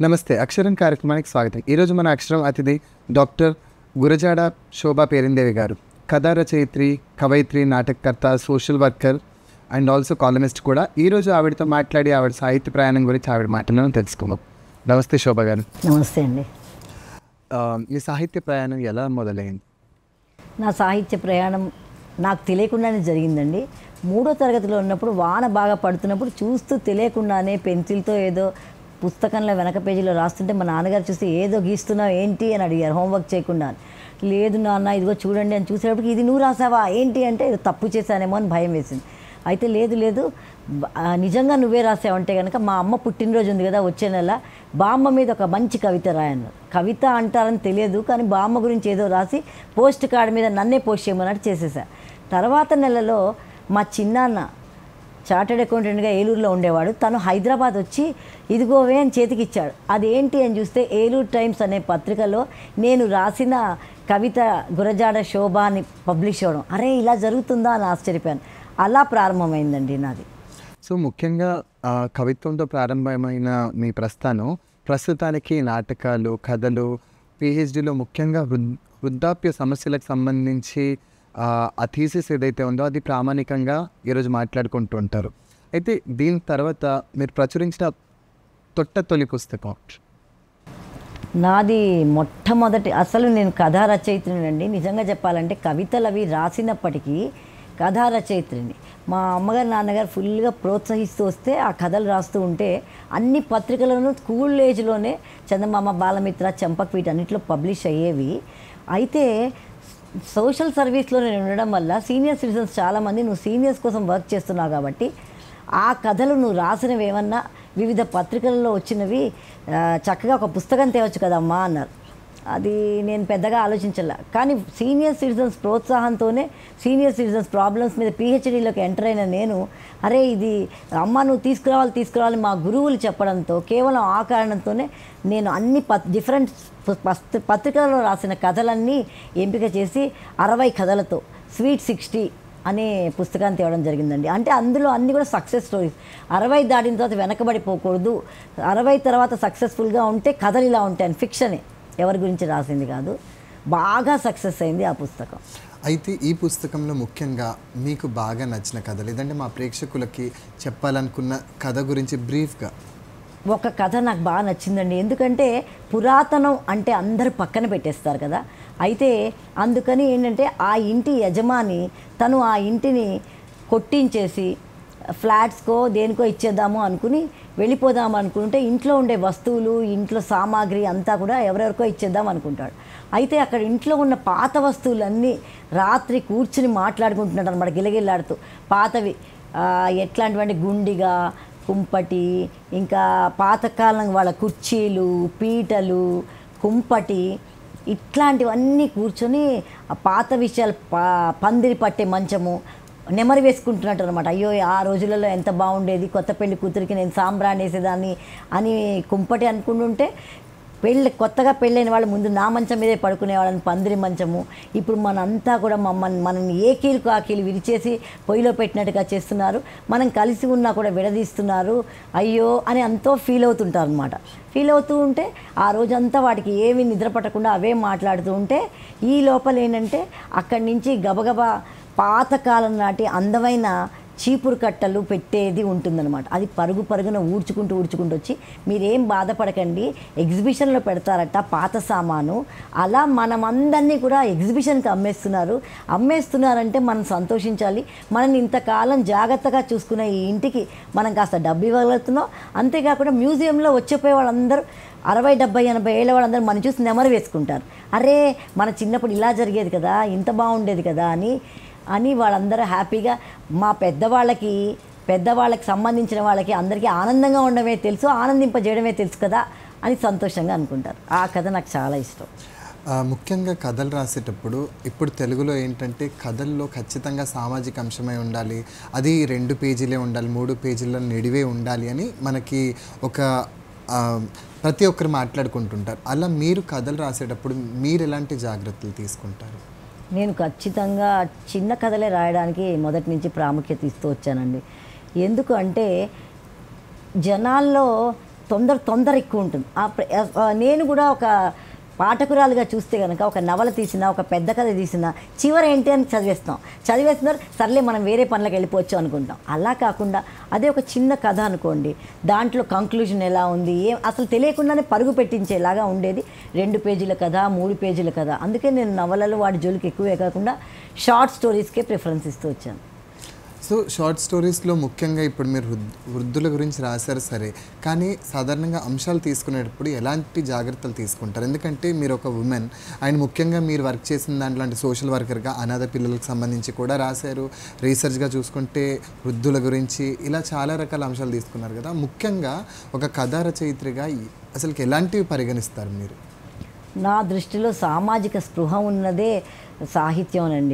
నమస్తే, అక్షరం కార్యక్రమానికి స్వాగతం. ఈరోజు మన అక్షరం అతిథి డాక్టర్ గురజాడ శోభా పేరిందేవి గారు. కథా రచయిత్రి, కవయిత్రి, నాటకకర్త, social worker and also columnist కూడా. ఈరోజు ఆవిడతో మాట్లాడి ఆవిడ సాహిత్య ప్రయాణం గురించి ఆవిడ మాటలను తెలుసుకుందాం. నమస్తే శోభా గారు. నమస్తే అండి. ఈ సాహిత్య ప్రయాణం ఎలా మొదలైంది? నా సాహిత్య ప్రయాణం నాకు తెలియకుండానే జరిగిందండి. 3వ తరగతిలో ఉన్నప్పుడు వాన బాగా పడుతున్నప్పుడు చూస్తూ తెలియకుండానే పెన్సిల్తో ఏదో పుస్తకంలో వెనక పేజీలో రాస్తుంటే మా నాన్నగారు చూసి ఏదో గీస్తున్నావు ఏంటి అని అడిగారు, హోంవర్క్ చేయకుండా. లేదు నాన్న ఇదిగో చూడండి అని చూసేటప్పటికి ఇది నువ్వు రాసావా ఏంటి అంటే ఏదో తప్పు చేశానేమో అని భయం వేసింది. అయితే లేదు నిజంగా నువ్వే రాసావంటే కనుక మా అమ్మ పుట్టినరోజు ఉంది కదా వచ్చే నెల, బామ్మ మీద ఒక మంచి కవిత రాయన్నారు. కవిత అంటారని తెలియదు కానీ బామ్మ గురించి ఏదో రాసి పోస్ట్ కార్డు మీద నన్నే పోస్ట్ చేయమన్నట్టు చేసేసా. తర్వాత నెలలో మా చిన్నాన్న చార్టెడ్ అకౌంటెంట్గా ఏలూరులో ఉండేవాడు. తను హైదరాబాద్ వచ్చి ఇదిగోవే అని చేతికి ఇచ్చాడు. అదేంటి అని చూస్తే ఏలూరు టైమ్స్ అనే పత్రికలో నేను రాసిన కవిత గురజాడ శోభ అని పబ్లిష్ అవ్వడం. అరే ఇలా జరుగుతుందా అని ఆశ్చర్యపోయాను. అలా ప్రారంభమైందండి నాది. సో ముఖ్యంగా కవిత్వంతో ప్రారంభమైన మీ ప్రస్థానం ప్రస్తుతానికి నాటకాలు, కథలు, పిహెచ్డిలో ముఖ్యంగా వృద్ధాప్య సమస్యలకు సంబంధించి ఆ థీసిస్ ఏదైతే ఉందో అది ప్రామాణికంగా ఈరోజు మాట్లాడుకుంటూ ఉంటారు. అయితే దీని తర్వాత మీరు ప్రచురించిన తొలి పుస్తకం? నాది మొట్టమొదటి అసలు నేను కథా రచయిత్రినండి. నిజంగా చెప్పాలంటే కవితలు అవి రాసినప్పటికీ కథా రచయిత్రిని. మా అమ్మగారు నాన్నగారు ఫుల్గా ప్రోత్సహిస్తూ వస్తే ఆ కథలు రాస్తూ ఉంటే అన్ని పత్రికలను స్కూల్ ఏజ్లోనే చందమామ, బాలమిత్ర, చంపక్ వీటన్నిటిలో పబ్లిష్ అయ్యేవి. అయితే సోషల్ సర్వీస్లో నేను ఉండడం వల్ల సీనియర్ సిటిజన్స్ చాలామంది నువ్వు సీనియర్స్ కోసం వర్క్ చేస్తున్నావు కాబట్టి ఆ కథలు నువ్వు రాసినవి ఏమన్నా వివిధ పత్రికలలో వచ్చినవి చక్కగా ఒక పుస్తకం తేవచ్చు కదమ్మా అన్నారు. అది నేను పెద్దగా ఆలోచించాల. కానీ సీనియర్ సిటిజన్స్ ప్రోత్సాహంతోనే సీనియర్ సిటిజన్స్ ప్రాబ్లమ్స్ మీద పిహెచ్డీలోకి ఎంటర్ అయిన నేను, అరే ఇది అమ్మ నువ్వు తీసుకురావాలి మా గురువులు చెప్పడంతో కేవలం ఆ కారణంతోనే నేను అన్ని డిఫరెంట్ పత్రికలలో రాసిన కథలన్నీ ఎంపిక చేసి 60 కథలతో స్వీట్ 60 అనే పుస్తకాన్ని తేవడం జరిగిందండి. అంటే అందులో అన్నీ కూడా సక్సెస్ స్టోరీస్. 60 దాటిన తర్వాత వెనకబడిపోకూడదు, 60 తర్వాత సక్సెస్ఫుల్గా ఉంటే కథలు ఇలా ఉంటాయని, ఫిక్షనే, ఎవరి గురించి రాసింది కాదు. బాగా సక్సెస్ అయింది ఆ పుస్తకం. అయితే ఈ పుస్తకంలో ముఖ్యంగా మీకు బాగా నచ్చిన కథ, లేదంటే మా ప్రేక్షకులకి చెప్పాలనుకున్న కథ గురించి బ్రీఫ్గా? ఒక కథ నాకు బాగా నచ్చిందండి. ఎందుకంటే పురాతనం అంటే అందరూ పక్కన పెట్టేస్తారు కదా. అయితే అందుకని ఏంటంటే ఆ ఇంటి యజమాని తను ఆ ఇంటిని కొట్టించేసి ఫ్లాట్స్కో దేనికో ఇచ్చేద్దాము అనుకుని వెళ్ళిపోదాము అనుకుంటే ఇంట్లో ఉండే వస్తువులు, ఇంట్లో సామాగ్రి అంతా కూడా ఎవరెవరికో ఇచ్చేద్దాం అనుకుంటాడు. అయితే అక్కడ ఇంట్లో ఉన్న పాత వస్తువులన్నీ రాత్రి కూర్చుని మాట్లాడుకుంటున్నాడు అనమాట, గిలగిల్లాడుతూ. పాతవి ఎట్లాంటివంటే గుండిగా, కుంపటి, ఇంకా పాతకాలం వాళ్ళ కుర్చీలు, పీటలు, కుంపటి, ఇట్లాంటివన్నీ కూర్చొని ఆ పాత విషయాలు, పందిరి పట్టే మంచము నెమరు వేసుకుంటున్నట్టు అనమాట. అయ్యో ఆ రోజులలో ఎంత బాగుండేది, కొత్త పెళ్లి కూతురికి నేను సాంబ్రాణి వేసేదాన్ని అని కుంపటి అనుకుంటుంటే, కొత్తగా పెళ్ళైన వాళ్ళు ముందు నా మంచం మీదే పడుకునేవాళ్ళని పందిరి మంచము. ఇప్పుడు మనంతా కూడా మనల్ని ఏ కీలుకు ఆ కీలు విరిచేసి పొయ్యిలో పెట్టినట్టుగా చేస్తున్నారు, మనం కలిసి ఉన్నా కూడా విడదీస్తున్నారు, అయ్యో అని ఎంతో ఫీల్ అవుతుంటారు అనమాట. ఫీల్ అవుతూ ఉంటే ఆ రోజంతా వాటికి ఏమీ నిద్ర పట్టకుండా అవే మాట్లాడుతూ ఉంటే ఈ లోపల ఏంటంటే అక్కడి నుంచి గబగబా పాతకాలం నాటి అందమైన చీపురు కట్టలు పెట్టేది ఉంటుందన్నమాట. అది పరుగున ఊడ్చుకుంటూ వచ్చి మీరేం బాధపడకండి, ఎగ్జిబిషన్లో పెడతారట పాత సామాను, అలా మనమందరినీ కూడా ఎగ్జిబిషన్కి అమ్మేస్తున్నారంటే మనం సంతోషించాలి. మనం ఇంతకాలం జాగ్రత్తగా చూసుకునే ఈ ఇంటికి మనం కాస్త డబ్బు ఇవ్వగలుగుతున్నాం. అంతేకాకుండా మ్యూజియంలో వచ్చిపోయే వాళ్ళందరూ 60, 70, 80 ఏళ్ళ వాళ్ళందరూ మనం చూసి నెమరు వేసుకుంటారు. అరే మన చిన్నప్పుడు ఇలా జరిగేది కదా, ఇంత బాగుండేది కదా అని వాళ్ళందరూ హ్యాపీగా, మా పెద్దవాళ్ళకి సంబంధించిన వాళ్ళకి అందరికీ ఆనందంగా ఉండడమే తెలుసు, ఆనందింపజేయడమే తెలుసు కదా అని సంతోషంగా అనుకుంటారు. ఆ కథ నాకు చాలా ఇష్టం. ముఖ్యంగా కథలు రాసేటప్పుడు ఇప్పుడు తెలుగులో ఏంటంటే కథల్లో ఖచ్చితంగా సామాజిక అంశమై ఉండాలి, అది 2 పేజీలే ఉండాలి, 3 పేజీల నిడివే ఉండాలి అని మనకి ఒక ప్రతి ఒక్కరు మాట్లాడుకుంటుంటారు. అలా మీరు కథలు రాసేటప్పుడు మీరు ఎలాంటి జాగ్రత్తలు తీసుకుంటారు? నేను ఖచ్చితంగా చిన్న కథలే రాయడానికి మొదటి నుంచి ప్రాముఖ్యత ఇస్తూ వచ్చానండి. ఎందుకు అంటే జనాల్లో తొందర ఎక్కువ ఉంటుంది. నేను కూడా ఒక పాఠకురాలుగా చూస్తే కనుక ఒక నవల తీసినా, ఒక పెద్ద కథ తీసినా చివరి ఏంటి అని చదివేస్తున్నారు, సర్లే మనం వేరే పనులకు వెళ్ళిపోవచ్చు అనుకుంటాం. అలా కాకుండా అదే ఒక చిన్న కథ అనుకోండి, దాంట్లో కంక్లూజన్ ఎలా ఉంది అసలు తెలియకుండానే పరుగు పెట్టించేలాగా ఉండేది. 2 పేజీల కథ, 3 పేజీల కథ. అందుకే నేను నవలలు వాటి జోలికి ఎక్కువే కాకుండా షార్ట్ స్టోరీస్కే ప్రిఫరెన్స్ ఇస్తూ వచ్చాను. సో షార్ట్ స్టోరీస్లో ముఖ్యంగా ఇప్పుడు మీరు వృద్ధుల గురించి రాశారు సరే, కానీ సాధారణంగా అంశాలు తీసుకునేటప్పుడు ఎలాంటి జాగ్రత్తలు తీసుకుంటారు? ఎందుకంటే మీరు ఒక ఉమెన్ అండ్ ముఖ్యంగా మీరు వర్క్ చేసిన దాంట్లో అంటే సోషల్ వర్కర్గా అనాథ పిల్లలకు సంబంధించి కూడా రాశారు, రీసెర్చ్గా చూసుకుంటే వృద్ధుల గురించి, ఇలా చాలా రకాల అంశాలు తీసుకున్నారు కదా. ముఖ్యంగా ఒక కథా రచయిత్రిగా అసలు ఎలాంటివి పరిగణిస్తారు మీరు? నా దృష్టిలో సామాజిక స్పృహ ఉన్నదే సాహిత్యం.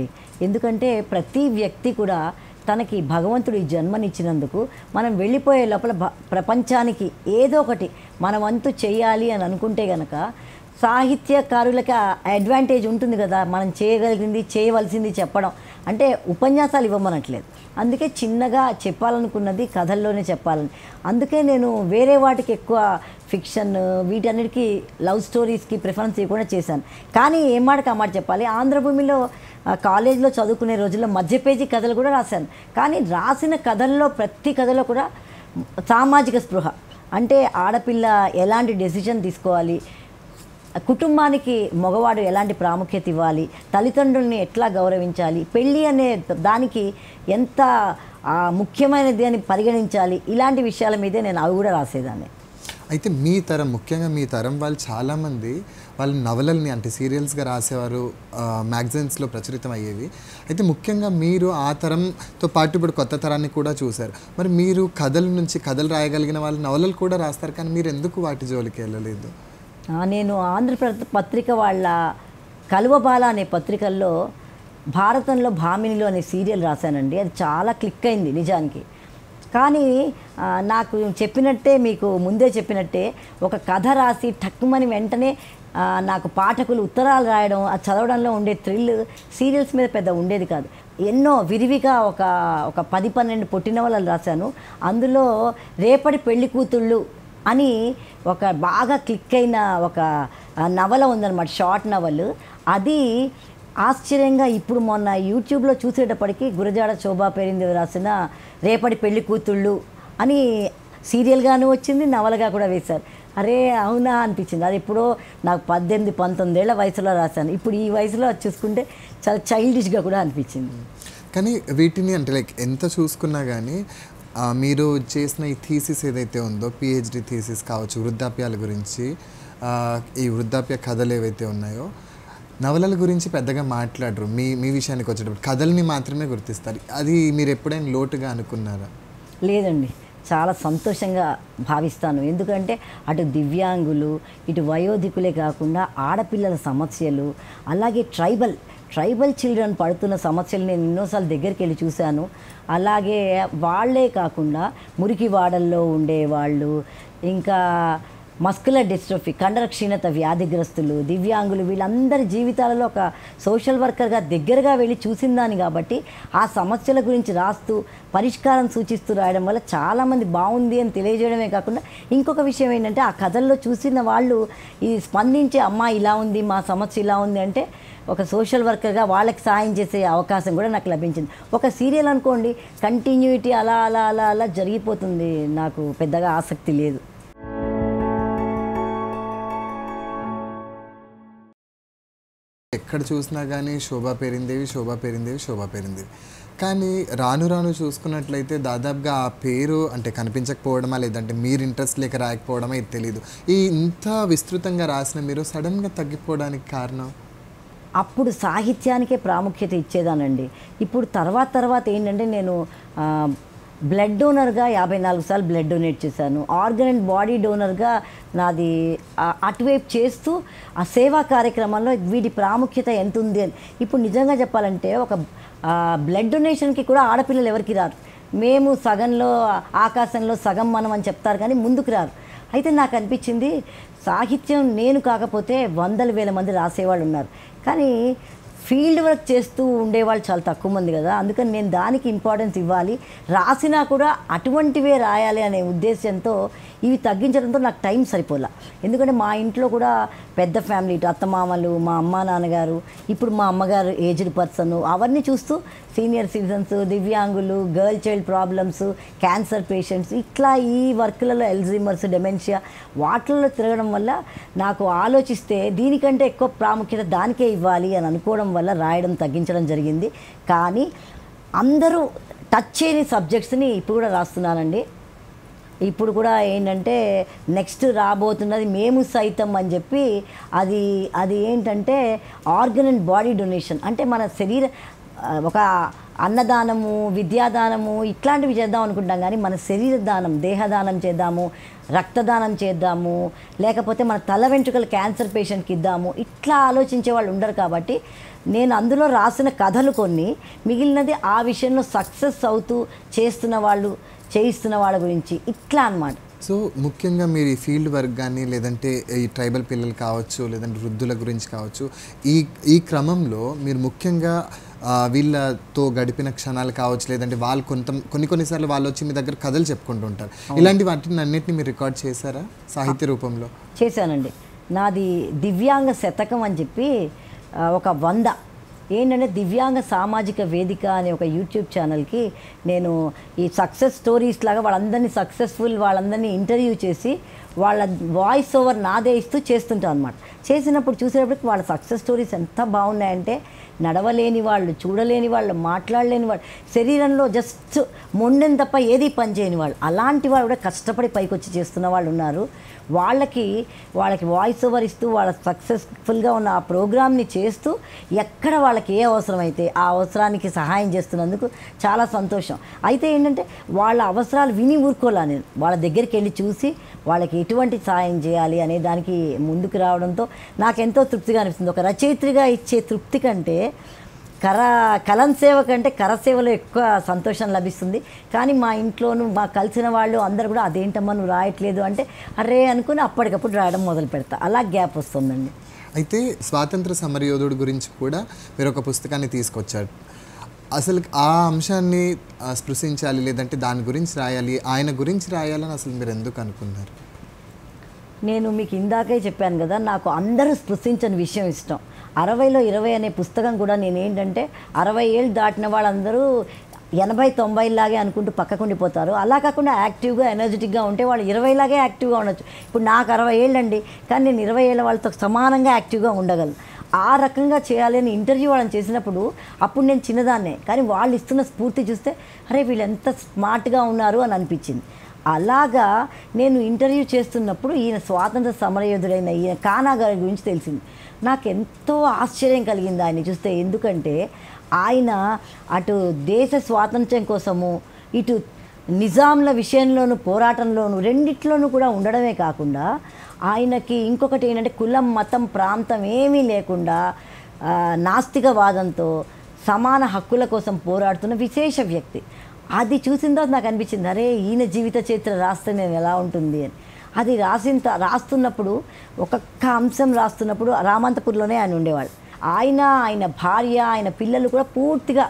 ఎందుకంటే ప్రతి వ్యక్తి కూడా తనకి భగవంతుడు ఈ జన్మనిచ్చినందుకు మనం వెళ్ళిపోయే లోపల ప్రపంచానికి ఏదో ఒకటి మన వంతు చేయాలి అని అనుకుంటే కనుక సాహిత్యకారులకి అడ్వాంటేజ్ ఉంటుంది కదా, మనం చేయవలసింది చెప్పడం. అంటే ఉపన్యాసాలు ఇవ్వమనట్లేదు, అందుకే చిన్నగా చెప్పాలనుకున్నది కథల్లోనే చెప్పాలని. అందుకే నేను వేరే వాటికి ఎక్కువ ఫిక్షన్ వీటన్నిటికీ లవ్ స్టోరీస్కి ప్రిఫరెన్స్ ఇవ్వకుండా చేశాను. కానీ ఏ మాటకి ఆ మాట చెప్పాలి, ఆంధ్రభూమిలో కాలేజీలో చదువుకునే రోజుల్లో మధ్య పేజీ కథలు కూడా రాశాను. కానీ రాసిన కథల్లో ప్రతి కథలో కూడా సామాజిక స్పృహ, అంటే ఆడపిల్ల ఎలాంటి డెసిషన్ తీసుకోవాలి, కుటుంబానికి మగవాడు ఎలాంటి ప్రాముఖ్యత ఇవ్వాలి, తల్లిదండ్రుల్ని ఎట్లా గౌరవించాలి, పెళ్ళి అనే దానికి ఎంత ముఖ్యమైనది అని పరిగణించాలి, ఇలాంటి విషయాల మీదే నేను అవి కూడా రాసేదాన్ని. అయితే మీ తరం, ముఖ్యంగా మీ తరం వాళ్ళు చాలామంది వాళ్ళ నవలల్ని అంటే సీరియల్స్గా రాసేవారు, మ్యాగజైన్స్లో ప్రచురితం అయ్యేవి. అయితే ముఖ్యంగా మీరు ఆ తరంతో పాటు ఇప్పుడు కొత్త తరాన్ని కూడా చూశారు. మరి మీరు కథలు రాయగలిగిన వాళ్ళ నవలలు కూడా రాస్తారు, కానీ మీరు ఎందుకు వాటి జోలికి వెళ్ళలేదు? నేను పత్రిక వాళ్ళ కలువబాల అనే పత్రికల్లో భారతంలో భామినిలో అనే సీరియల్ రాశానండి. అది చాలా క్లిక్ అయింది నిజానికి. కానీ నాకు చెప్పినట్టే, మీకు ముందే చెప్పినట్టే, ఒక కథ రాసి టక్కుమని వెంటనే నాకు పాఠకులు ఉత్తరాలు రాయడం, అది చదవడంలో ఉండే థ్రిల్ సీరియల్స్ మీద పెద్ద ఉండేది కాదు. ఎన్నో విరివిగా ఒక 10-12 పొట్టినవలలు రాశాను. అందులో రేపటి పెళ్లి కూతుళ్ళు అని ఒక బాగా క్లిక్ అయిన ఒక నవల ఉందన్నమాట, షార్ట్ నవల్. అది ఆశ్చర్యంగా ఇప్పుడు మొన్న యూట్యూబ్లో చూసేటప్పటికి గురజాడ శోభా పేరిందేవి రాసిన రేపటి పెళ్లి కూతుళ్ళు అని సీరియల్గాను వచ్చింది, నవలగా కూడా వేశారు. అరే అవునా అనిపించింది. అది ఎప్పుడో నాకు 18-19 ఏళ్ల వయసులో రాశాను. ఇప్పుడు ఈ వయసులో చూసుకుంటే చాలా చైల్డిష్గా కూడా అనిపించింది. కానీ వీటిని అంటే లైక్ ఎంత చూసుకున్నా కానీ మీరు చేసిన ఈ థీసిస్ ఏదైతే ఉందో, పిహెచ్డి థీసిస్ కావచ్చు, వృద్ధాప్యాల గురించి, ఈ వృద్ధాప్య కథలు ఏవైతే ఉన్నాయో, నవలల గురించి పెద్దగా మాట్లాడరు. మీ విషయానికి వచ్చేటప్పుడు కథల్ని మాత్రమే గుర్తిస్తారు. అది మీరు ఎప్పుడైనా లోటుగా అనుకున్నారా? లేదండి, చాలా సంతోషంగా భావిస్తాను. ఎందుకంటే అటు దివ్యాంగులు, ఇటు వయోధికులే కాకుండా ఆడపిల్లల సమస్యలు, అలాగే ట్రైబల్ చిల్డ్రన్ పడుతున్న సమస్యలు నేను ఎన్నోసార్లు దగ్గరికి వెళ్ళి చూశాను. అలాగే వాళ్ళే కాకుండా మురికివాడల్లో ఉండేవాళ్ళు, ఇంకా మస్కులర్ డిస్ట్రోఫీ కండర క్షీణత వ్యాధిగ్రస్తులు, దివ్యాంగులు, వీళ్ళందరి జీవితాలలో ఒక సోషల్ వర్కర్గా దగ్గరగా వెళ్ళి చూసిందాన్ని కాబట్టి ఆ సమస్యల గురించి రాస్తూ పరిష్కారం సూచిస్తూ రాయడం వల్ల చాలామంది బాగుంది అని తెలియజేయడమే కాకుండా ఇంకొక విషయం ఏంటంటే ఆ కథల్లో చూసిన వాళ్ళు ఈ స్పందించే అమ్మ ఇలా ఉంది, మా సమస్య ఇలా ఉంది అంటే ఒక సోషల్ వర్కర్గా వాళ్ళకి సాయం చేసే అవకాశం కూడా నాకు లభించింది. ఒక సీరియల్ అనుకోండి, కంటిన్యూటీ అలా అలా అలా అలా జరిగిపోతుంది. నాకు పెద్దగా ఆసక్తి లేదు. ఎక్కడ చూసినా కానీ శోభా పేరిందేవి కానీ రాను చూసుకున్నట్లయితే దాదాపుగా ఆ పేరు అంటే కనిపించకపోవడమా, లేదంటే మీరు ఇంట్రెస్ట్ లేక రాయకపోవడమా ఇది తెలీదు. ఇంత విస్తృతంగా రాసిన మీరు సడన్గా తగ్గిపోవడానికి కారణం? అప్పుడు సాహిత్యానికే ప్రాముఖ్యత ఇచ్చేదానండి. ఇప్పుడు తర్వాత ఏంటంటే నేను బ్లడ్ డోనర్గా 54 సార్లు బ్లడ్ డొనేట్ చేశాను. ఆర్గన్ అండ్ బాడీ డోనర్గా నాది అటువైపు చేస్తూ ఆ సేవా కార్యక్రమంలో వీటి ప్రాముఖ్యత ఎంత ఉంది అని. ఇప్పుడు నిజంగా చెప్పాలంటే ఒక బ్లడ్ డొనేషన్కి కూడా ఆడపిల్లలు ఎవరికి రారు. మేము సగంలో ఆకాశంలో సగం మనం అని చెప్తారు కానీ ముందుకు రారు. అయితే నాకు అనిపించింది సాహిత్యం నేను కాకపోతే 100,000 మంది రాసేవాళ్ళు ఉన్నారు, కానీ ఫీల్డ్ వర్క్ చేస్తూ ఉండేవాళ్ళు చాలా తక్కువ మంది కదా. అందుకని నేను దానికి ఇంపార్టెన్స్ ఇవ్వాలి, రాసినా కూడా అటువంటివే రాయాలి అనే ఉద్దేశంతో ఇవి తగ్గించడంతో నాకు టైం సరిపోలే. ఎందుకంటే మా ఇంట్లో కూడా పెద్ద ఫ్యామిలీ, ఇటు అత్తమామలు, మా అమ్మ నాన్నగారు, ఇప్పుడు మా అమ్మగారు ఏజ్డ్ పర్సన్, అవన్నీ చూస్తూ సీనియర్ సిటిజన్స్, దివ్యాంగులు, girl child problems, cancer patients, ఇట్లా ఈ వర్క్లలో ఎల్జీమర్స్, డెమెన్షియా వాటిల్లో తిరగడం వల్ల నాకు ఆలోచిస్తే దీనికంటే ఎక్కువ ప్రాముఖ్యత దానికే ఇవ్వాలి అని అనుకోవడం వల్ల రాయడం తగ్గించడం జరిగింది. కానీ అందరూ టచ్ చేయని సబ్జెక్ట్స్ని ఇప్పుడు కూడా రాస్తున్నానండి. ఇప్పుడు కూడా ఏంటంటే నెక్స్ట్ రాబోతున్నది మేము సైతం అని చెప్పి, అది ఏంటంటే ఆర్గన్ అండ్ బాడీ డొనేషన్. అంటే మన ఒక అన్నదానము, విద్యాదానము ఇట్లాంటివి చేద్దాం అనుకుంటాం, కానీ మన శరీర దానం, దేహదానం చేద్దాము, రక్తదానం చేద్దాము, లేకపోతే మన తల వెంట్రుకల క్యాన్సర్ పేషెంట్కి ఇద్దాము, ఇట్లా ఆలోచించే వాళ్ళు ఉండరు. కాబట్టి నేను అందులో రాసిన కథలు కొన్ని, మిగిలినది ఆ విషయంలో సక్సెస్ అవుతూ చేయిస్తున్న వాళ్ళ గురించి ఇట్లా అన్నమాట. సో ముఖ్యంగా మీరు ఈ ఫీల్డ్ వర్క్ కానీ, లేదంటే ఈ ట్రైబల్ పిల్లలు కావచ్చు, లేదంటే వృద్ధుల గురించి కావచ్చు, ఈ క్రమంలో మీరు ముఖ్యంగా వీళ్ళతో గడిపిన క్షణాలు కావచ్చు, లేదంటే వాళ్ళు కొన్నిసార్లు వాళ్ళు వచ్చి మీ దగ్గర కథలు చెప్పుకుంటూ ఉంటారు. ఇలాంటి వాటిని అన్నిటిని మీరు రికార్డ్ చేశారా సాహిత్య రూపంలో? చేశానండి. నాది దివ్యాంగ శతకం అని చెప్పి ఒక 100 ఏంటంటే దివ్యాంగ సామాజిక వేదిక అనే ఒక యూట్యూబ్ ఛానల్కి నేను ఈ సక్సెస్ స్టోరీస్ లాగా వాళ్ళందరినీ ఇంటర్వ్యూ చేసి వాళ్ళ వాయిస్ ఓవర్ నాదే ఇస్తూ చేస్తుంటాను అనమాట. చేసినప్పుడు చూసేటప్పటికి వాళ్ళ సక్సెస్ స్టోరీస్ ఎంత బాగున్నాయంటే, నడవలేని వాళ్ళు, చూడలేని వాళ్ళు, మాట్లాడలేని వాళ్ళు, శరీరంలో జస్ట్ మొండెని తప్ప ఏది పని చేయని వాళ్ళు, అలాంటి వాళ్ళు కూడా కష్టపడి పైకి వచ్చి చేస్తున్న వాళ్ళు ఉన్నారు. వాళ్ళకి వాయిస్ ఓవర్ ఇస్తూ వాళ్ళ సక్సెస్ఫుల్గా ఉన్న ఆ ప్రోగ్రామ్ని చేస్తూ ఎక్కడ వాళ్ళకి ఏ అవసరమైతే ఆ అవసరానికి సహాయం చేస్తున్నందుకు చాలా సంతోషం. అయితే ఏంటంటే వాళ్ళ అవసరాలు విని ఊరుకోలే, నేను వాళ్ళ దగ్గరికి వెళ్ళి చూసి వాళ్ళకి ఎటువంటి సహాయం చేయాలి అనే దానికి ముందుకు రావడంతో నాకెంతో తృప్తిగా అనిపిస్తుంది. ఒక రచయిత్రిగా ఇచ్చే తృప్తి కంటే కలం సేవ కంటే కరసేవలో ఎక్కువ సంతోషం లభిస్తుంది. కానీ మా ఇంట్లోనూ మా కలిసిన వాళ్ళు అందరు కూడా అదేంటమ్మా నువ్వు రాయట్లేదు అంటే అరే అనుకుని అప్పటికప్పుడు రాయడం మొదలు పెడతా. అలా గ్యాప్ వస్తుందండి. అయితే స్వాతంత్ర సమరయోధుడు గురించి కూడా మీరు ఒక పుస్తకాన్ని తీసుకొచ్చారు. అసలు ఆ అంశాన్ని స్పృశించాలి, లేదంటే దాని గురించి రాయాలి, ఆయన గురించి రాయాలని అసలు మీరు ఎందుకు అనుకున్నారు? నేను మీకు ఇందాకే చెప్పాను కదా, నాకు అందరూ స్పృశించని విషయం ఇష్టం. 60లో 20 అనే పుస్తకం కూడా నేను ఏంటంటే 60 ఏళ్ళు దాటిన వాళ్ళందరూ 80-90 లాగే అనుకుంటూ పక్కకుండిపోతారు. అలా కాకుండా యాక్టివ్గా ఎనర్జెటిక్గా ఉంటే వాళ్ళు 20 లాగే యాక్టివ్గా ఉండొచ్చు. ఇప్పుడు నాకు 60 ఏళ్ళండి, కానీ నేను 20 ఏళ్ళ వాళ్ళతో సమానంగా యాక్టివ్గా ఉండగలను. ఆ రకంగా చేయాలని ఇంటర్వ్యూ వాళ్ళని చేసినప్పుడు అప్పుడు నేను చిన్నదాన్నే, కానీ వాళ్ళు ఇస్తున్న స్ఫూర్తి చూస్తే అరే వీళ్ళు ఎంత స్మార్ట్గా ఉన్నారు అని అనిపించింది. అలాగా నేను ఇంటర్వ్యూ చేస్తున్నప్పుడు ఈయన స్వాతంత్ర సమరయోధుడైన ఈయన కానా గారి గురించి తెలిసింది. నాకు ఎంతో ఆశ్చర్యం కలిగింది ఆయన్ని చూస్తే. ఎందుకంటే ఆయన అటు దేశ స్వాతంత్ర్యం కోసము, ఇటు నిజాంల విషయంలోనూ పోరాటంలోనూ రెండిట్లోనూ కూడా ఉండడమే కాకుండా ఆయనకి ఇంకొకటి ఏంటంటే కులం, మతం, ప్రాంతం ఏమీ లేకుండా నాస్తికవాదంతో సమాన హక్కుల కోసం పోరాడుతున్న విశేష వ్యక్తి. అది చూసిన తర్వాత నాకు అనిపించింది అరే ఈయన జీవిత చరిత్ర రాస్తే నేను ఎలా ఉంటుంది అని. అది రాస్తున్నప్పుడు ఒక్కొక్క అంశం రాస్తున్నప్పుడు రామంతపూర్లోనే ఆయన ఉండేవాళ్ళు. ఆయన భార్య, ఆయన పిల్లలు కూడా పూర్తిగా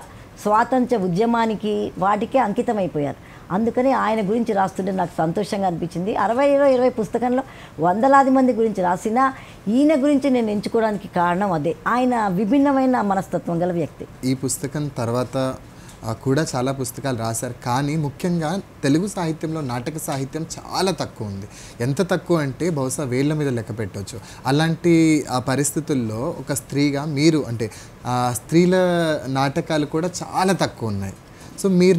స్వాతంత్ర ఉద్యమానికి వాటికే అంకితమైపోయారు. అందుకని ఆయన గురించి రాస్తుంటే నాకు సంతోషంగా అనిపించింది. 60లో 20 పుస్తకంలో వందలాది మంది గురించి రాసినా ఈయన గురించి నేను ఎంచుకోవడానికి కారణం అదే. ఆయన విభిన్నమైన మనస్తత్వం గల వ్యక్తి. ఈ పుస్తకం తర్వాత కూడా చాలా పుస్తకాలు రాశారు, కానీ ముఖ్యంగా తెలుగు సాహిత్యంలో నాటక సాహిత్యం చాలా తక్కువ ఉంది. ఎంత తక్కువ అంటే బహుశా వేళ్ళ మీద లెక్క పెట్టవచ్చు. అలాంటి పరిస్థితుల్లో ఒక స్త్రీగా మీరు అంటే స్త్రీల నాటకాలు కూడా చాలా తక్కువ ఉన్నాయి. సో మీరు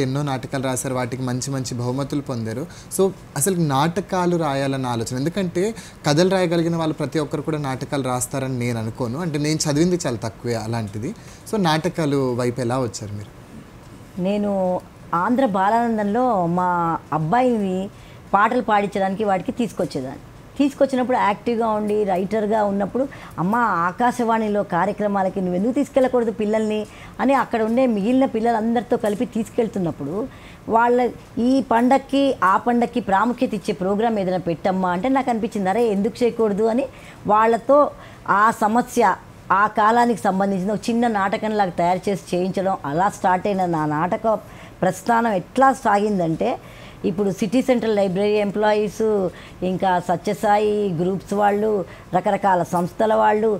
ఎన్నో నాటకాలు రాశారు, వాటికి మంచి మంచి బహుమతులు పొందారు. సో అసలు నాటకాలు రాయాలన్న ఆలోచన, ఎందుకంటే కథలు రాయగలిగిన వాళ్ళు ప్రతి ఒక్కరు కూడా నాటకాలు రాస్తారని నేను అనుకోను. అంటే నేను చదివింది చాలా తక్కువే అలాంటిది. సో నాటకాలు వైపు ఎలా వచ్చారు మీరు? నేను ఆంధ్ర బాలానందంలో మా అబ్బాయిని పాటలు పాడించడానికి వాటికి తీసుకొచ్చినప్పుడు యాక్టివ్గా ఉండి రైటర్గా ఉన్నప్పుడు అమ్మ ఆకాశవాణిలో కార్యక్రమాలకి నువ్వు ఎందుకు తీసుకెళ్ళకూడదు పిల్లల్ని అని అక్కడ ఉండే మిగిలిన పిల్లలందరితో కలిపి తీసుకెళ్తున్నప్పుడు వాళ్ళ ఈ పండక్కి ఆ పండక్కి ప్రాముఖ్యత ఇచ్చే ప్రోగ్రాం ఏదైనా పెట్టమ్మా అంటే నాకు అనిపించింది అరే ఎందుకు చేయకూడదు అని వాళ్ళతో ఆ సమస్య ఆ కాలానికి సంబంధించిన ఒక చిన్న నాటకంలాగా తయారు చేసి చేయించడం. అలా స్టార్ట్ అయిన నా నాటక ప్రస్థానం ఎట్లా సాగిందంటే ఇప్పుడు సిటీ సెంట్రల్ లైబ్రరీ ఎంప్లాయీస్, ఇంకా సత్యసాయి గ్రూప్స్ వాళ్ళు, రకరకాల సంస్థల వాళ్ళు,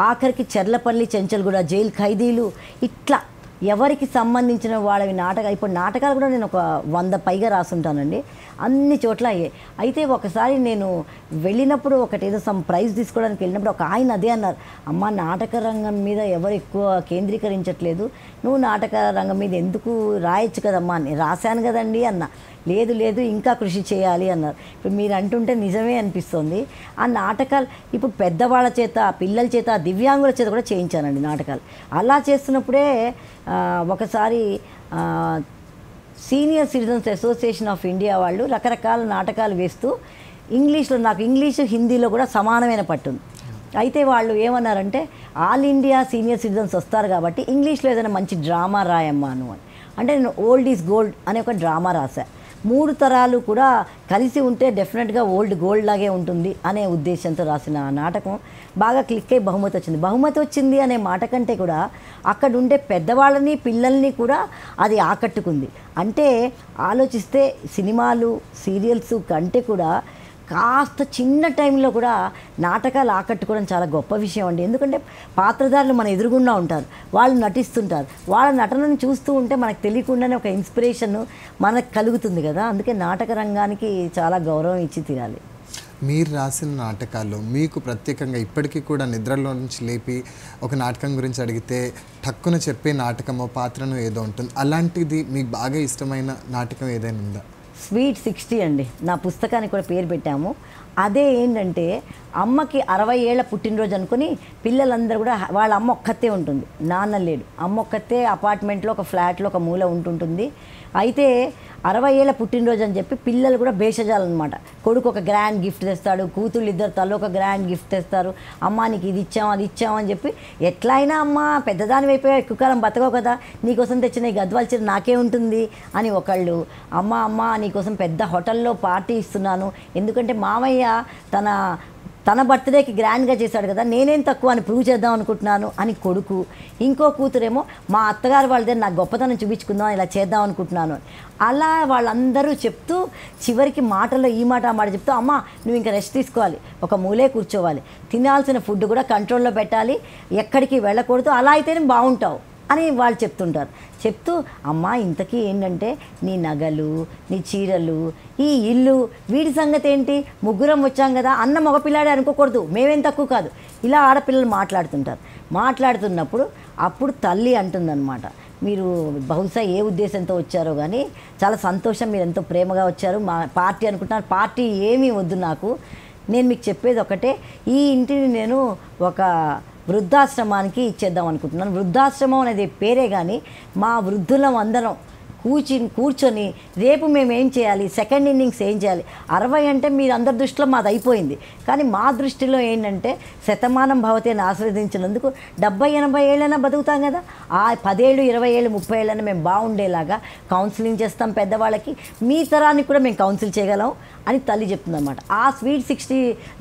ఆఖరికి చెర్లపల్లి చెంచల్గూడ జైలు ఖైదీలు, ఇట్లా ఎవరికి సంబంధించిన వాళ్ళవి ఇప్పుడు నాటకాలు కూడా నేను ఒక 100 పైగా రాసుంటానండి. అన్ని చోట్ల అయ్యాయి. అయితే ఒకసారి నేను వెళ్ళినప్పుడు ఏదో ప్రైజ్ తీసుకోవడానికి వెళ్ళినప్పుడు ఒక ఆయన అదే అన్నారు, అమ్మ నాటక రంగం మీద ఎవరు ఎక్కువ కేంద్రీకరించట్లేదు, నువ్వు నాటక రంగం మీద ఎందుకు రాయొచ్చు కదమ్మా అని. రాశాను కదండి అన్న. లేదు లేదు ఇంకా కృషి చేయాలి అన్నారు. ఇప్పుడు మీరు అంటుంటే నిజమే అనిపిస్తుంది. ఆ నాటకాలు ఇప్పుడు పెద్దవాళ్ళ చేత, పిల్లల చేత, దివ్యాంగుల చేత కూడా చేయించానండి నాటకాలు. అలా చేస్తున్నప్పుడే ఒకసారి senior citizens association of India వాళ్ళు రకరకాల నాటకాలు వేస్తూ ఇంగ్లీష్లో, నాకు ఇంగ్లీషు హిందీలో కూడా సమానమైన పట్టుంది. అయితే వాళ్ళు ఏమన్నారంటే ఆల్ ఇండియా సీనియర్ సిటిజన్స్ వస్తారు కాబట్టి ఇంగ్లీష్లో ఏదైనా మంచి డ్రామా రాయమ్మా అని. అంటే నేను ఓల్డ్ ఈజ్ గోల్డ్ అనే ఒక డ్రామా రాశా. 3 తరాలు కూడా కలిసి ఉంటే డెఫినెట్గా ఓల్డ్ గోల్డ్ లాగే ఉంటుంది అనే ఉద్దేశంతో రాసిన ఆ నాటకం బాగా క్లిక్ అయ్యి బహుమతి వచ్చింది. బహుమతి వచ్చింది అనే మాట కంటే కూడా అక్కడ ఉండే పెద్దవాళ్ళని, పిల్లల్ని కూడా అది ఆకట్టుకుంది. అంటే ఆలోచిస్తే సినిమాలు, సీరియల్స్ కంటే కూడా కాస్త చిన్న టైంలో కూడా నాటకాలు ఆకట్టుకోవడం చాలా గొప్ప విషయం అండి. ఎందుకంటే పాత్రధారులు మన ఎదురుగుండా ఉంటారు, వాళ్ళు నటిస్తుంటారు, వాళ్ళ నటనను చూస్తూ ఉంటే మనకు తెలియకుండానే ఒక ఇన్స్పిరేషన్ మనకు కలుగుతుంది కదా. అందుకే నాటక రంగానికి చాలా గౌరవం ఇచ్చి తీరాలి. మీరు రాసిన నాటకాల్లో మీకు ప్రత్యేకంగా ఇప్పటికీ కూడా నిద్రలో నుంచి లేపి ఒక నాటకం గురించి అడిగితే టక్కున చెప్పే నాటకమో పాత్రను ఏదో ఉంటుంది, అలాంటిది మీకు బాగా ఇష్టమైన నాటకం ఏదైనా ఉందా? స్వీట్ 60 అండి, నా పుస్తకానికి కూడా పేరు పెట్టాము. అదే ఏంటంటే అమ్మకి 60 ఏళ్ల పుట్టినరోజు అనుకుని పిల్లలందరూ కూడా, వాళ్ళ అమ్మ ఒక్కతే ఉంటుంది, నాన్న లేడు, అమ్మ ఒక్కతే అపార్ట్మెంట్లో ఒక ఫ్లాట్లో ఒక మూల ఉంటుంటుంది. అయితే 60 ఏళ్ల పుట్టినరోజు అని చెప్పి పిల్లలు కూడా భేషజాలన్నమాట. కొడుకు ఒక గ్రాండ్ గిఫ్ట్ తెస్తాడు, కూతుళ్ళు ఇద్దరు తల ఒక గ్రాండ్ గిఫ్ట్ తెస్తారు. అమ్మ నీకు ఇది ఇచ్చాం అది ఇచ్చామని చెప్పి, ఎట్లా అయినా అమ్మ పెద్దదాని అయిపోయా ఎక్కువ కాలం బతకవు కదా, నీకోసం తెచ్చిన ఈ గద్వాల చీర నాకే ఉంటుంది అని ఒకళ్ళు. అమ్మ నీకోసం పెద్ద హోటల్లో పార్టీ ఇస్తున్నాను, ఎందుకంటే మామయ్య తన బర్త్డేకి గ్రాండ్గా చేశాడు కదా, నేనేం తక్కువ అని ప్రూవ్ చేద్దాం అనుకుంటున్నాను అని కొడుకు. ఇంకో కూతురేమో మా అత్తగారు వాళ్ళదే నాకు గొప్పతనం చూపించుకుందాం, ఇలా చేద్దాం అనుకుంటున్నాను. అలా వాళ్ళందరూ చెప్తూ చివరికి మాటల్లో ఈ మాట ఆ మాట చెప్తూ, అమ్మ నువ్వు ఇంకా రెస్ట్ తీసుకోవాలి, ఒక మూలే కూర్చోవాలి, తినాల్సిన ఫుడ్ కూడా కంట్రోల్లో పెట్టాలి, ఎక్కడికి వెళ్ళకూడదు, అలా అయితేనే బాగుంటావు అని వాళ్ళు చెప్తుంటారు. చెప్తూ అమ్మ ఇంతకీ ఏంటంటే నీ నగలు, నీ చీరలు, ఈ ఇల్లు, వీడి సంగతి ఏంటి, ముగ్గురం వచ్చాం కదా, అన్న మగపిల్లాడే అనుకోకూడదు, మేమేం తక్కువ కాదు, ఇలా ఆడపిల్లలు మాట్లాడుతుంటారు. మాట్లాడుతున్నప్పుడు అప్పుడు తల్లి అంటుందన్నమాట, మీరు బహుశా ఏ ఉద్దేశంతో వచ్చారో కానీ చాలా సంతోషం, మీరు ఎంతో ప్రేమగా వచ్చారు, మా పార్టీ అనుకుంటున్నారు, పార్టీ ఏమీ వద్దు నాకు, నేను మీకు చెప్పేది ఒకటే, ఈ ఇంటిని నేను ఒక వృద్ధాశ్రమానికి ఇచ్చేద్దాం అనుకుంటున్నాను. వృద్ధాశ్రమం అనేది పేరే కానీ మా వృద్ధులం అందరం కూర్చొని రేపు మేము ఏం చేయాలి, సెకండ్ ఇన్నింగ్స్ ఏం చేయాలి. 60 అంటే మీరు అందరి దృష్టిలో మాది అయిపోయింది, కానీ మా దృష్టిలో ఏంటంటే శతమానం భవతి అని ఆస్వాదించినందుకు 70-80 ఏళ్ళైనా బతుకుతాం కదా, ఆ 10 ఏళ్ళు 20 ఏళ్ళు 30 ఏళ్ళైనా మేము బాగుండేలాగా కౌన్సిలింగ్ చేస్తాం పెద్దవాళ్ళకి, మీ తరానికి కూడా మేము కౌన్సిల్ చేయగలం అని తల్లి చెప్తుందన్నమాట. ఆ స్వీట్ 60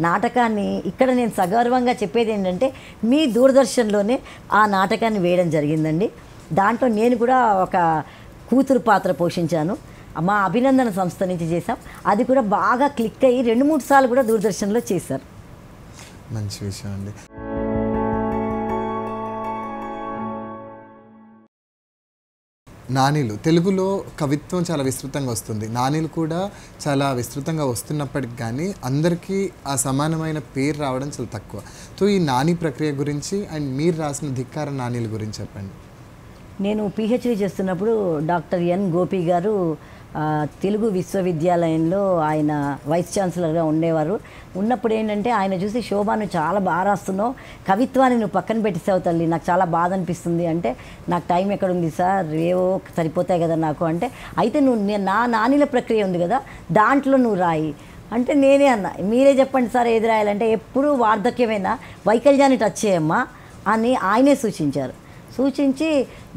నాటకాన్ని ఇక్కడ నేను సగర్వంగా చెప్పేది ఏంటంటే మీ దూరదర్శన్లోనే ఆ నాటకాన్ని వేయడం జరిగిందండి. దాంట్లో నేను కూడా ఒక కూతురు పాత్ర పోషించాను, మా అభినందన సంస్థ నుంచి చేశాం. అది కూడా బాగా క్లిక్ అయ్యి 2-3 సార్లు కూడా దూరదర్శన్లో చేశారు. మంచి విషయం అండి. నానీలు తెలుగులో కవిత్వం చాలా విస్తృతంగా వస్తుంది, నానీలు కూడా చాలా విస్తృతంగా వస్తున్నప్పటికి కానీ అందరికీ ఆ సమానమైన పేరు రావడం చాలా తక్కువ. సో ఈ నాని ప్రక్రియ గురించి అండ్ మీరు రాసిన ధిక్కార నానీల గురించి చెప్పండి. నేను పిహెచ్డి చేస్తున్నప్పుడు డాక్టర్ ఎన్ గోపి గారు తెలుగు విశ్వవిద్యాలయంలో ఆయన వైస్ ఛాన్సలర్గా ఉండేవారు. ఉన్నప్పుడు ఏంటంటే ఆయన చూసి, శోభా నువ్వు చాలా బాగా రాస్తున్నావు, కవిత్వాన్ని నువ్వు పక్కన పెట్టేసావు తల్లి, నాకు చాలా బాధ అనిపిస్తుంది అంటే, నాకు టైం ఎక్కడుంది సార్, ఏవో సరిపోతాయి కదా నాకు అంటే, అయితే నువ్వు నా నానీల ప్రక్రియ ఉంది కదా దాంట్లో నువ్వు రాయి అంటే, నేనే అన్నా మీరే చెప్పండి సార్ ఏది రాయాలంటే, ఎప్పుడూ వార్ధక్యమైన వైకల్యాన్ని టచ్ చేయమ్మా అని ఆయనే సూచించి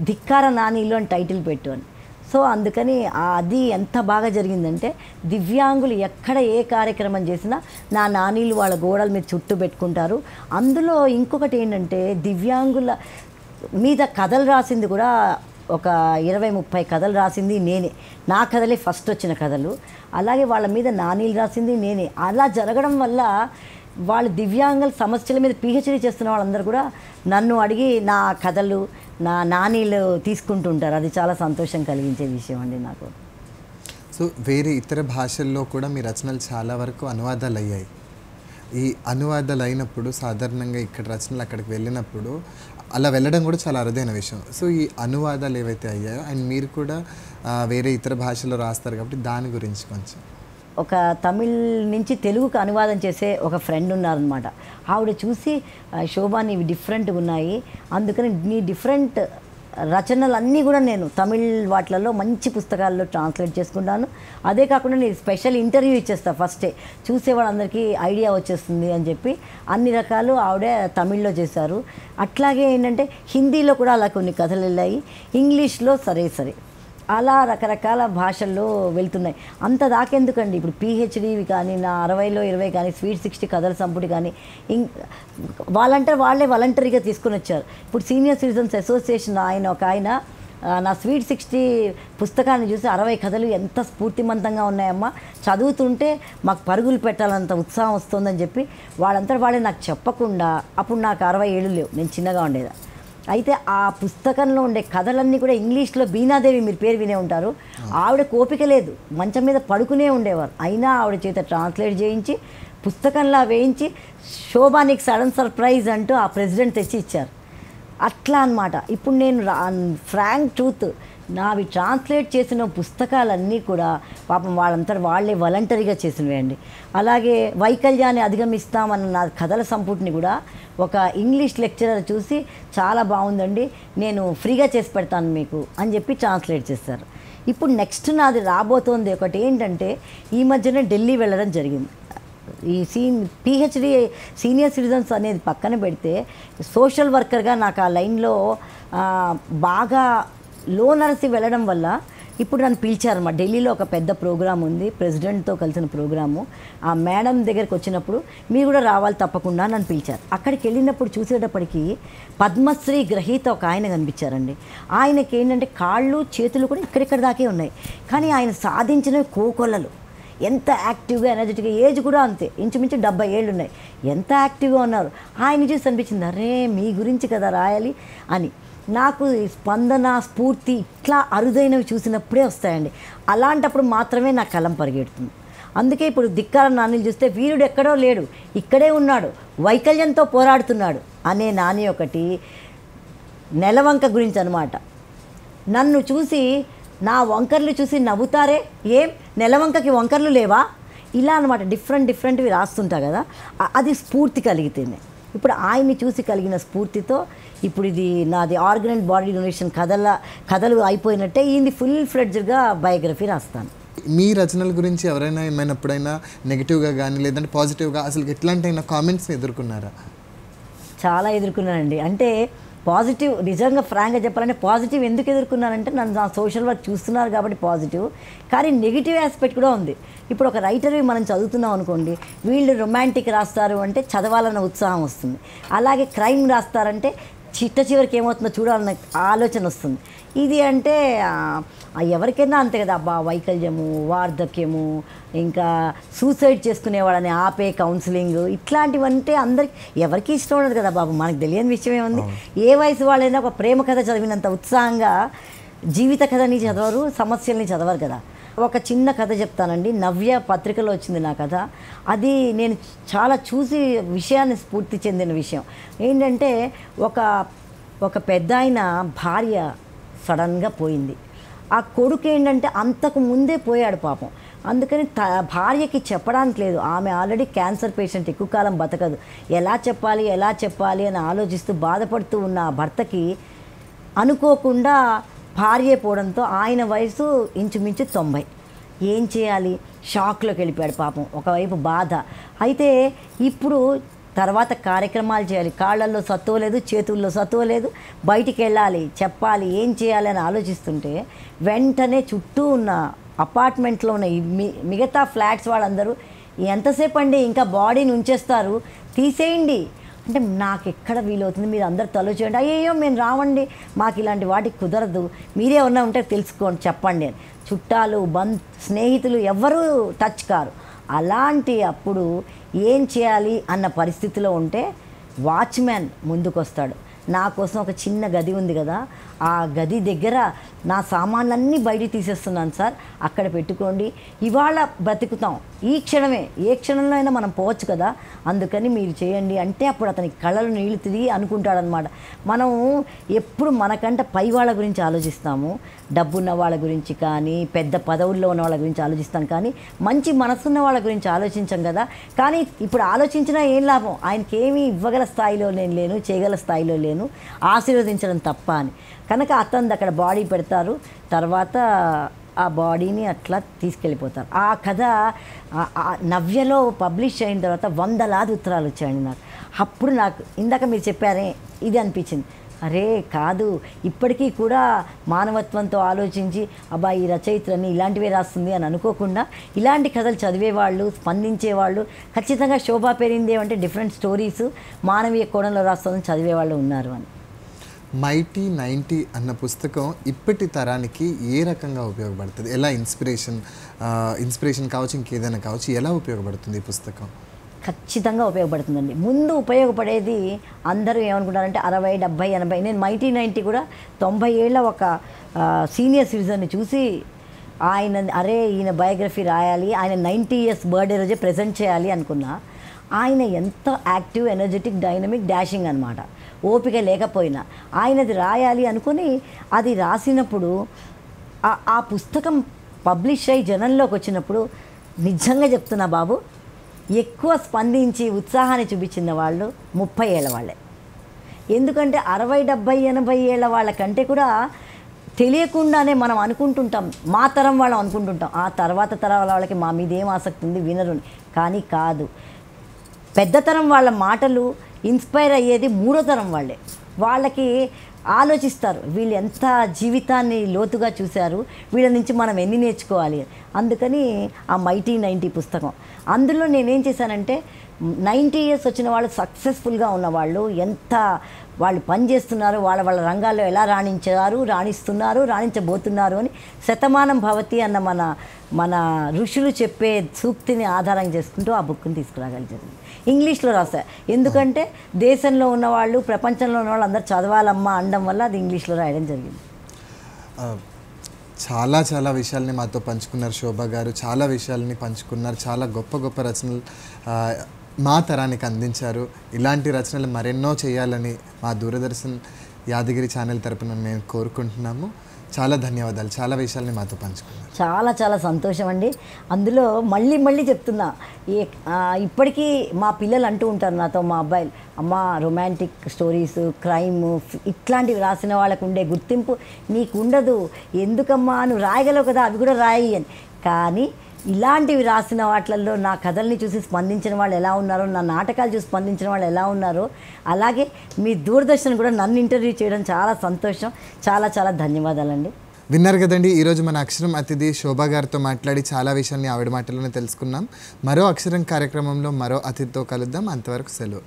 ధిక్కార నానీలు అని టైటిల్ పెట్టు అని. సో అందుకని అది ఎంత బాగా జరిగిందంటే, దివ్యాంగులు ఎక్కడ ఏ కార్యక్రమం చేసినా నా నానీలు వాళ్ళ గోడల మీద చుట్టూ పెట్టుకుంటారు. అందులో ఇంకొకటి ఏంటంటే, దివ్యాంగుల మీద కథలు రాసింది కూడా ఒక 20-30 కథలు రాసింది నేనే. నా కథలే ఫస్ట్ వచ్చిన కథలు. అలాగే వాళ్ళ మీద నానీలు రాసింది నేనే. అలా జరగడం వల్ల వాళ్ళు దివ్యాంగుల సమస్యల మీద పిహెచ్డీ చేస్తున్న వాళ్ళందరూ కూడా నన్ను అడిగి నా కథలు, నా నానీలు తీసుకుంటుంటారు. అది చాలా సంతోషం కలిగించే విషయం అండి నాకు. సో వేరే ఇతర భాషల్లో కూడా మీ రచనలు చాలా వరకు అనువాదాలు అయ్యాయి. ఈ అనువాదాలు అయినప్పుడు సాధారణంగా ఇక్కడ రచనలు అక్కడికి వెళ్ళినప్పుడు అలా వెళ్ళడం కూడా చాలా అరుదైన విషయం. సో ఈ అనువాదాలు ఏవైతే అయ్యాయో అండ్ మీరు కూడా వేరే ఇతర భాషలో రాస్తారు కాబట్టి దాని గురించి కొంచెం. ఒక తమిళ్ నుంచి తెలుగుకు అనువాదం చేసే ఒక ఫ్రెండ్ ఉన్నారనమాట. ఆవిడ చూసి శోభా నీవి డిఫరెంట్గా ఉన్నాయి, అందుకని నీ డిఫరెంట్ రచనలన్నీ కూడా నేను తమిళ్ వాటిలలో మంచి పుస్తకాల్లో ట్రాన్స్లేట్ చేసుకుంటాను. అదే కాకుండా నేను స్పెషల్ ఇంటర్వ్యూ ఇచ్చేస్తాను ఫస్టే, చూసేవాళ్ళందరికీ ఐడియా వచ్చేస్తుంది అని చెప్పి అన్ని రకాలు ఆవిడే తమిళ్లో చేశారు. అట్లాగే ఏంటంటే హిందీలో కూడా అలా కొన్ని కథలు వెళ్ళాయి, ఇంగ్లీష్లో సరే అలా రకరకాల భాషల్లో వెళ్తున్నాయి. అంత దాకెందుకండి, ఇప్పుడు పిహెచ్డీవి కానీ నా 60లో 20 కానీ స్వీట్ 60 కథల సంపుటి కానీ వాళ్ళే వాలంటరీగా తీసుకొని వచ్చారు. ఇప్పుడు సీనియర్ సిటిజన్స్ అసోసియేషన్ ఒక ఆయన నా స్వీట్ 60 పుస్తకాన్ని చూసి 60 కథలు ఎంత స్ఫూర్తిమంతంగా ఉన్నాయమ్మా, చదువుతుంటే మాకు పరుగులు పెట్టాలంత ఉత్సాహం వస్తుందని చెప్పి వాళ్ళే నాకు చెప్పకుండా, అప్పుడు నాకు 60 ఏళ్ళు లేవు, నేను చిన్నగా ఉండేదా. అయితే ఆ పుస్తకంలో ఉండే కథలన్నీ కూడా ఇంగ్లీష్లో, బీనాదేవి మీరు పేరు వినే ఉంటారు, ఆవిడ కోపిక లేదు, మంచం మీద పడుకునే ఉండేవారు, అయినా ఆవిడ చేత ట్రాన్స్లేట్ చేయించి పుస్తకంలా వేయించి శోభానికి సడన్ సర్ప్రైజ్ అంటూ ఆ ప్రెసిడెంట్ తెచ్చి ఇచ్చారు. అట్లా అన్నమాట. ఇప్పుడు నేను ఫ్రాంక్ ట్రూత్, నావి ట్రాన్స్లేట్ చేసిన పుస్తకాలన్నీ కూడా పాపం వాళ్ళే వాలంటరీగా చేసినవే అండి. అలాగే వైకల్యాన్ని అధిగమిస్తామన్న నా కథల సంపుటిని కూడా ఒక ఇంగ్లీష్ లెక్చరర్ చూసి చాలా బాగుందండి, నేను ఫ్రీగా చేసి పెడతాను మీకు అని చెప్పి ట్రాన్స్లేట్ చేశారు. ఇప్పుడు నెక్స్ట్ నాది రాబోతోంది ఒకటి ఏంటంటే, ఈ మధ్యనే ఢిల్లీ వెళ్ళడం జరిగింది. ఈ పిహెచ్డి సీనియర్ సిటిజన్స్ అనేది పక్కన పెడితే సోషల్ వర్కర్గా నాకు ఆ లైన్లో బాగా నరసి వెళ్ళడం వల్ల ఇప్పుడు నన్ను పిలిచారన్నమాట. ఢిల్లీలో ఒక పెద్ద ప్రోగ్రాం ఉంది, ప్రెసిడెంట్తో కలిసిన ప్రోగ్రాము. ఆ మేడం దగ్గరికి వచ్చినప్పుడు మీరు కూడా రావాలి తప్పకుండా నన్ను పిలిచారు. అక్కడికి వెళ్ళినప్పుడు చూసేటప్పటికి పద్మశ్రీ గ్రహీత ఒక ఆయన కనిపించారండి. ఆయనకి ఏంటంటే కాళ్ళు చేతులు కూడా ఇక్కడిక్కడ దాకే ఉన్నాయి, కానీ ఆయన సాధించినవి కోకొల్లలు. ఎంత యాక్టివ్గా ఎనర్జెటిక్గా, ఏజ్ కూడా అంతే, ఇంచుమించు 70 ఏళ్ళు ఉన్నాయి, ఎంత యాక్టివ్గా ఉన్నారు. ఆయన చూసి అనిపించింది, అరే మీ గురించి కదా రాయాలి అని. నాకు స్పందన, స్ఫూర్తి ఇట్లా అరుదైనవి చూసినప్పుడే వస్తాయండి. అలాంటప్పుడు మాత్రమే నా కలం పరిగెడుతుంది. అందుకే ఇప్పుడు ధిక్కార నానిని చూస్తే వీరుడు ఎక్కడో లేడు, ఇక్కడే ఉన్నాడు, వైకల్యంతో పోరాడుతున్నాడు అనే నాని ఒకటి. నెలవంక గురించి అనమాట, నన్ను చూసి నా వంకర్లు చూసి నవ్వుతారే, ఏం నెలవంకకి వంకర్లు లేవా, ఇలా అనమాట. డిఫరెంట్వి రాస్తుంటా కదా, అది స్ఫూర్తి కలిగితేనే. ఇప్పుడు ఆయన్ని చూసి కలిగిన స్ఫూర్తితో ఇప్పుడు ఇది నాది ఆర్గన్ అండ్ బాడీ డొనేషన్ కథలు అయిపోయినట్టే, ఇది ఫుల్ ఫ్లెడ్జ్డ్గా బయోగ్రఫీ రాస్తాను. మీ రచనల గురించి ఎవరైనా ఎప్పుడైనా నెగిటివ్గా కానీ లేదంటే పాజిటివ్గా అసలు ఎట్లాంటి కామెంట్స్ని ఎదుర్కొన్నారా? చాలా ఎదుర్కొన్నానండి. అంటే పాజిటివ్, నిజంగా ఫ్రాంక్గా చెప్పాలంటే పాజిటివ్ ఎందుకు ఎదుర్కొన్నానంటే, నన్ను నా సోషల్ వర్క్ చూస్తున్నారు కాబట్టి పాజిటివ్, కానీ నెగిటివ్ ఆస్పెక్ట్ కూడా ఉంది. ఇప్పుడు ఒక రైటర్వి మనం చదువుతున్నాం అనుకోండి, వీళ్ళు రొమాంటిక్ రాస్తారు అంటే చదవాలన్న ఉత్సాహం వస్తుంది, అలాగే క్రైమ్ రాస్తారంటే చివరికి ఏమవుతుందో చూడాలన్న ఆలోచన వస్తుంది. ఇది అంటే ఎవరికైనా అంతే కదా, అబ్బా వైకల్యము, వార్ధక్యము, ఇంకా సూసైడ్ చేసుకునేవాళ్ళని ఆపే కౌన్సిలింగ్, ఇట్లాంటివంటే అందరికి ఎవరికి ఇష్టం ఉండదు కదా బాబు, మనకు తెలియని విషయం ఏముంది. ఏ వయసు వాళ్ళైనా ఒక ప్రేమ కథ చదివినంత ఉత్సాహంగా జీవిత కథని చదవరు, సమస్యల్ని చదవరు కదా. ఒక చిన్న కథ చెప్తానండి, నవ్య పత్రికలో వచ్చింది నా కథ. అది నేను చాలా చూసి విషయాన్ని స్ఫూర్తి చెందిన విషయం ఏంటంటే, ఒక పెద్ద ఆయన భార్య సడన్గా పోయింది. ఆ కొడుకు ఏంటంటే అంతకు ముందే పోయాడు పాపం. అందుకని భార్యకి చెప్పడానికి లేదు, ఆమె ఆల్రెడీ క్యాన్సర్ పేషెంట్, ఎక్కువ కాలం బతకదు, ఎలా చెప్పాలి అని ఆలోచిస్తూ బాధపడుతూ ఉన్న ఆ భర్తకి అనుకోకుండా భార్య పోవడంతో ఆయన వయసు ఇంచుమించు 90. ఏం చేయాలి, షాక్లోకి వెళ్ళిపోయాడు పాపం. ఒకవైపు బాధ, అయితే ఇప్పుడు తర్వాత కార్యక్రమాలు చేయాలి, కాళ్ళల్లో సత్తువ లేదు, చేతుల్లో సత్తువ లేదు, బయటికి వెళ్ళాలి, చెప్పాలి, ఏం చేయాలి అని ఆలోచిస్తుంటే వెంటనే చుట్టూ ఉన్న అపార్ట్మెంట్లో ఉన్న మిగతా ఫ్లాట్స్ వాళ్ళందరూ, ఎంతసేపు అండి ఇంకా బాడీని ఉంచేస్తారు, తీసేయండి, అంటే నాకు ఎక్కడ వీలవుతుంది, మీరు అందరు తలో చేయండి, అయ్యో మేము రావండి, మాకు ఇలాంటి వాటికి కుదరదు, మీరే ఉన్నా ఉంటే తెలుసుకోండి చెప్పండి అని. చుట్టాలు స్నేహితులు ఎవ్వరూ టచ్ కారు. అలాంటి అప్పుడు ఏం చేయాలి అన్న పరిస్థితిలో ఉంటే వాచ్మ్యాన్ ముందుకు వస్తాడు. నా కోసం ఒక చిన్న గది ఉంది కదా, ఆ గది దగ్గర నా సామాన్లన్నీ బయటికి తీసేస్తున్నాను సార్, అక్కడ పెట్టుకోండి, ఇవాళ బ్రతుకుతాం, ఈ క్షణమే, ఏ క్షణంలో అయినా మనం పోవచ్చు కదా, అందుకని మీరు చేయండి అంటే అప్పుడు అతనికి కళ్ళలో నీళ్లు తిరిగి అనుకుంటాడనమాట. మనం ఎప్పుడు మనకంటే పై వాళ్ళ గురించి ఆలోచిస్తాము, డబ్బున్న వాళ్ళ గురించి కానీ పెద్ద పదవుల్లో ఉన్న వాళ్ళ గురించి ఆలోచిస్తాం, కానీ మంచి మనసున్న వాళ్ళ గురించి ఆలోచించాం కదా. కానీ ఇప్పుడు ఆలోచించినా ఏం లాభం, ఆయనకి ఏమీ ఇవ్వగల స్థాయిలో నేను లేను, చేయగల స్థాయిలో లేను, ఆశీర్వదించడం తప్ప అని. కనుక అతను అక్కడ బాడీ పెడతారు, తర్వాత ఆ బాడీని అట్లా తీసుకెళ్ళిపోతారు. ఆ కథ నవ్యలో పబ్లిష్ అయిన తర్వాత 100 ఉత్తరాలు వచ్చాయండి నాకు. అప్పుడు నాకు ఇందాక మీరు చెప్పారే ఇది అనిపించింది, అరే కాదు, ఇప్పటికీ కూడా మానవత్వంతో ఆలోచించి అబ్బా ఈ రచయిత్రని ఇలాంటివే రాస్తుంది అని అనుకోకుండా ఇలాంటి కథలు చదివేవాళ్ళు, స్పందించేవాళ్ళు, ఖచ్చితంగా శోభా పేరిందే అంటే డిఫరెంట్ స్టోరీస్ మానవీయ కోణంలో రాస్తుందని చదివేవాళ్ళు ఉన్నారు అని. మైటీ 90 అన్న పుస్తకం ఇప్పటి తరానికి ఏ రకంగా ఉపయోగపడుతుంది? ఎలా ఇన్స్పిరేషన్ కావచ్చు, ఇంకేదైనా కావచ్చు, ఎలా ఉపయోగపడుతుంది ఈ పుస్తకం? ఖచ్చితంగా ఉపయోగపడుతుందండి. ముందు ఉపయోగపడేది అందరూ ఏమనుకుంటారంటే 60, 70, 80. నేను మైటీ 90 కూడా 90 ఏళ్ళ ఒక సీనియర్ సిటిజన్ని చూసి ఈయన బయోగ్రఫీ రాయాలి, ఆయన 90 years బర్త్డే రోజే ప్రజెంట్ చేయాలి అనుకున్నా. ఆయన ఎంత యాక్టివ్, ఎనర్జెటిక్, డైనమిక్, డాషింగ్ అనమాట. ఓపిక లేకపోయినా ఆయనది రాయాలి అనుకుని అది రాసినప్పుడు ఆ పుస్తకం పబ్లిష్ అయ్యి జనంలోకి వచ్చినప్పుడు నిజంగా చెప్తున్నా బాబు, ఎక్కువ స్పందించి ఉత్సాహాన్ని చూపించిన వాళ్ళు 30 ఏళ్ళ వాళ్ళే. ఎందుకంటే 60, 70, 80 ఏళ్ళ వాళ్ళకంటే కూడా తెలియకుండానే మనం అనుకుంటుంటాం, మా తరం వాళ్ళం అనుకుంటుంటాం, ఆ తర్వాత తరాల వాళ్ళకి మా మీద ఏం ఆసక్తి ఉంది వినరు. కానీ కాదు, పెద్ద తరం వాళ్ళ మాటలు ఇన్స్పైర్ అయ్యేది 3వ తరం వాళ్ళే. వాళ్ళకి ఆలోచిస్తారు, వీళ్ళు ఎంత జీవితాన్ని లోతుగా చూశారు, వీళ్ళ నుంచి మనం ఎన్ని నేర్చుకోవాలి. అందుకని ఆ మైటీ 90 పుస్తకం, అందులో నేనేం చేశానంటే 90 years వచ్చిన వాళ్ళు, సక్సెస్ఫుల్గా ఉన్నవాళ్ళు ఎంత వాళ్ళు పనిచేస్తున్నారు, వాళ్ళ రంగాల్లో ఎలా రాణిస్తున్నారు, రాణించబోతున్నారు అని శతమానం భవతి అన్న మన ఋషులు చెప్పే సూక్తిని ఆధారం చేసుకుంటూ ఆ బుక్ని తీసుకురాగలిగారు. ఇంగ్లీష్లో రాశా, ఎందుకంటే దేశంలో ఉన్నవాళ్ళు, ప్రపంచంలో ఉన్నవాళ్ళు అందరూ చదవాలమ్మా అనడం వల్ల అది ఇంగ్లీష్లో రాయడం జరిగింది. చాలా విషయాల్ని మాతో పంచుకున్నారు శోభ గారు, చాలా విషయాలని పంచుకున్నారు, చాలా గొప్ప రచనలు మా తరానికి అందించారు. ఇలాంటి రచనలు మరెన్నో చేయాలని మా దూరదర్శన్ యాదగిరి ఛానల్ తరపున మేము కోరుకుంటున్నాము. చాలా ధన్యవాదాలు, చాలా విషయాల్ని మాతో పంచుకున్నారు. చాలా సంతోషం అండి. అందులో మళ్ళీ చెప్తున్నా, ఇప్పటికీ మా పిల్లలు అంటూ ఉంటారు నాతో, మా అబ్బాయిలు, అమ్మ రొమాంటిక్ స్టోరీస్, క్రైమ్ ఇట్లాంటివి రాసిన వాళ్ళకు ఉండే గుర్తింపు నీకు ఉండదు, ఎందుకమ్మా నువ్వు రాయగలవు కదా, అవి కూడా రాయి అని. కానీ ఇలాంటివి రాసిన వాటిల్లో నా కథల్ని చూసి స్పందించిన వాళ్ళు ఎలా ఉన్నారో, నా నాటకాలు చూసి స్పందించిన వాళ్ళు ఎలా ఉన్నారో, అలాగే మీ దూరదర్శన్ కూడా నన్ను ఇంటర్వ్యూ చేయడం చాలా సంతోషం. చాలా ధన్యవాదాలండి. విన్నారు కదండి, ఈరోజు మన అక్షరం అతిథి శోభ గారితో మాట్లాడి చాలా విషయాన్ని ఆవిడ మాటల్లోనే తెలుసుకున్నాం. మరో అక్షరం కార్యక్రమంలో మరో అతిథితో కలుద్దాం. అంతవరకు సెలవు.